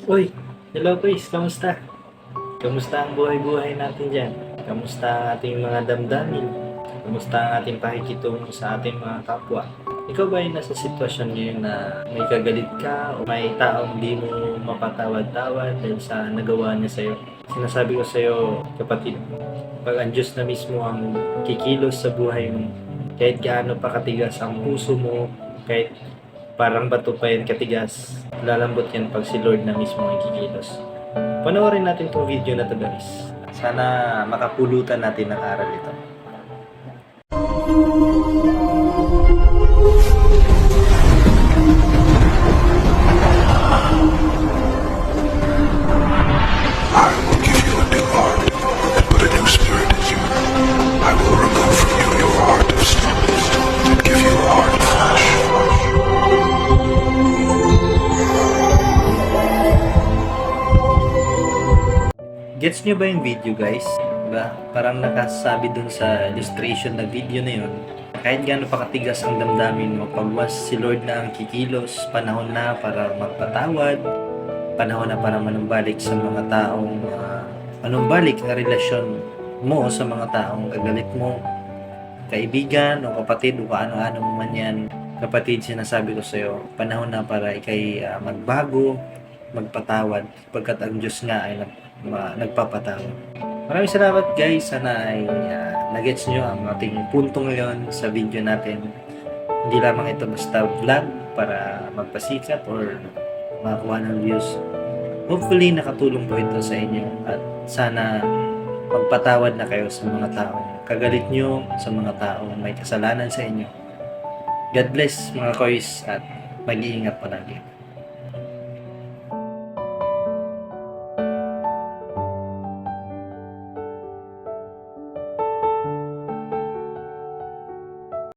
Uy, hello guys, kamusta? Kamusta ang buhay-buhay natin dyan? Kamusta ang ating mga damdamin? Kamusta ang ating pakikitungo sa ating mga kapwa? Ikaw ba ay nasa sitwasyon ngayon na may kagalit ka o may taong di mo mapatawad-tawad dahil sa nagawa niya sa'yo? Sinasabi ko sa'yo, kapatid, pag ang Diyos na mismo ang kikilos sa buhay mo, kahit gaano pa katigas ang puso mo, kahit parang bato pa yan katigas, lalambot yan pag si Lord na mismo ang kikilos. Panoorin natin itong video na to guys. Sana makapulutan natin ng aral ito. I will give you a new heart and put a new spirit in you. I will remove from you your heart of stone and give you a heart of flesh. Gets nyo ba yung video guys? Diba? Parang nakasabi dun sa illustration na video na yun. Kahit gaano pa katigas ang damdamin mo, pagwas si Lord na ang kikilos, panahon na para magpatawad, panahon na para manumbalik sa mga taong manumbalik ang relasyon mo sa mga taong kagalit mo, kaibigan o kapatid o ano-ano man yan. Kapatid, sinasabi ko sa'yo, panahon na para ikay magbago, magpatawad, pagkat ang Diyos nga ay nagpapatawad. Maraming salamat guys, sana ay nagets nyo ang ating punto ngayon sa video natin. Hindi lamang ito basta vlog para magpasikat or makakuha ng views. Hopefully nakatulong po ito sa inyo at sana magpatawad na kayo sa mga taong kagalit nyo, sa mga taong may kasalanan sa inyo. God bless mga koys at mag-iingat palagi.